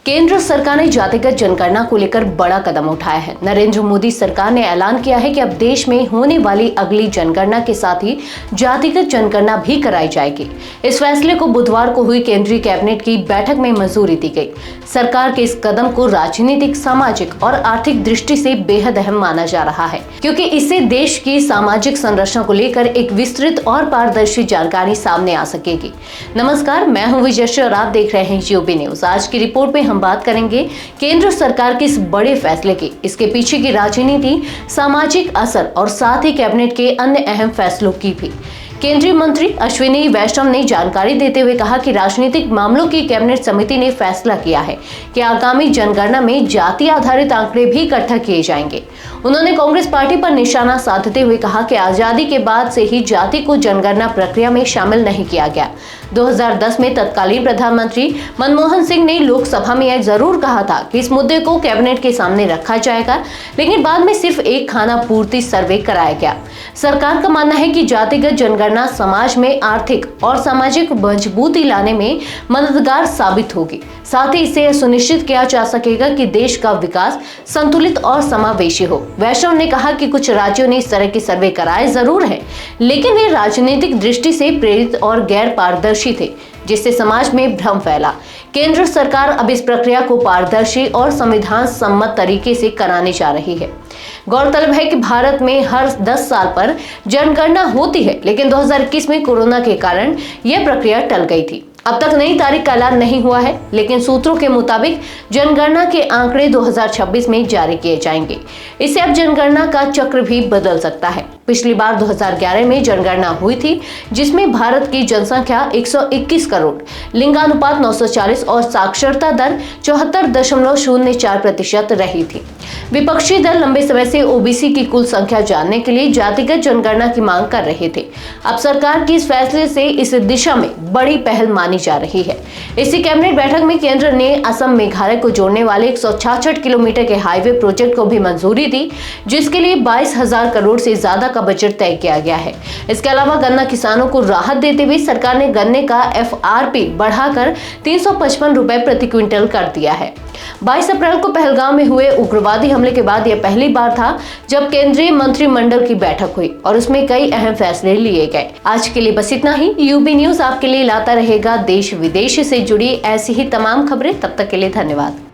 केंद्र सरकार ने जातिगत जनगणना को लेकर बड़ा कदम उठाया है। नरेंद्र मोदी सरकार ने ऐलान किया है कि अब देश में होने वाली अगली जनगणना के साथ ही जातिगत जनगणना भी कराई जाएगी। इस फैसले को बुधवार को हुई केंद्रीय कैबिनेट की बैठक में मंजूरी दी गई। सरकार के इस कदम को राजनीतिक, सामाजिक और आर्थिक दृष्टि से बेहद अहम माना जा रहा है, क्योंकि इससे देश की सामाजिक संरचना को लेकर एक विस्तृत और पारदर्शी जानकारी सामने आ सकेगी। नमस्कार, मैं हूं विजय और आप देख रहे हैं यूबी न्यूज। आज की रिपोर्ट में हम बात करेंगे केंद्र सरकार के इस बड़े फैसले की, इसके पीछे की राजनीति, सामाजिक असर और साथ ही कैबिनेट के अन्य अहम फैसलों की भी। केंद्रीय मंत्री अश्विनी वैष्णव ने जानकारी देते हुए कहा कि राजनीतिक मामलों की कैबिनेट समिति ने फैसला किया है कि आगामी जनगणना में जाति आधारित आंकड़े भी इकट्ठा किए जाएंगे। उन्होंने कांग्रेस पार्टी पर निशाना साधते हुए कहा कि आजादी के बाद से ही जाति को जनगणना प्रक्रिया में शामिल नहीं किया गया। 2010 में तत्कालीन प्रधानमंत्री मनमोहन सिंह ने लोकसभा में यह जरूर कहा था कि इस मुद्दे को कैबिनेट के सामने रखा जाएगा, लेकिन बाद में सिर्फ एक खाना पूर्ति सर्वे कराया गया। सरकार का मानना है कि जातिगत जनगणना समाज में आर्थिक और सामाजिक मजबूती लाने में मददगार साबित होगी। साथ ही इससे यह सुनिश्चित किया जा सकेगा कि देश का विकास संतुलित और समावेशी हो। वैष्णव ने कहा कि कुछ राज्यों ने इस तरह के सर्वे कराए जरूर हैं, लेकिन वे राजनीतिक दृष्टि से प्रेरित और गैर पारदर्शी थे, जिससे समाज में भ्रम फैला। केंद्र सरकार अब इस प्रक्रिया को पारदर्शी और संविधान सम्मत तरीके से कराने जा रही है। गौरतलब है कि भारत में हर 10 साल पर जनगणना होती है, लेकिन 2021 में कोरोना के कारण यह प्रक्रिया टल गई थी। अब तक नई तारीख का ऐलान नहीं हुआ है, लेकिन सूत्रों के मुताबिक जनगणना के आंकड़े 2026 में जारी किए जाएंगे। इससे अब जनगणना का चक्र भी बदल सकता है। पिछली बार 2011 में जनगणना हुई थी, जिसमें भारत की जनसंख्या 121 करोड़, लिंगानुपात 940 और साक्षरता दर 74.04% रही थी। विपक्षी दल लंबे समय से ओबीसी की कुल संख्या जानने के लिए जातिगत जनगणना की मांग कर रहे थे। अब सरकार की इस फैसले से इस दिशा में बड़ी पहल मानी जा रही है। इसी कैबिनेट बैठक में केंद्र ने असम मेघालय को जोड़ने वाले 166 किलोमीटर के हाईवे प्रोजेक्ट को भी मंजूरी दी, जिसके लिए 22,000 करोड़ से ज्यादा का बजट तय किया गया है। इसके अलावा गन्ना किसानों को राहत देते हुए सरकार ने गन्ने का FRP बढ़ाकर 355 रुपए प्रति क्विंटल कर दिया है। 22 अप्रैल को पहलगाम में हुए उग्रवादी हमले के बाद यह पहली बार था जब केंद्रीय मंत्रिमंडल की बैठक हुई और उसमें कई अहम फैसले लिए गए। आज के लिए बस इतना ही। यूबी न्यूज आपके लिए लाता रहेगा देश विदेश से जुड़ी ऐसी ही तमाम खबरें। तब तक के लिए धन्यवाद।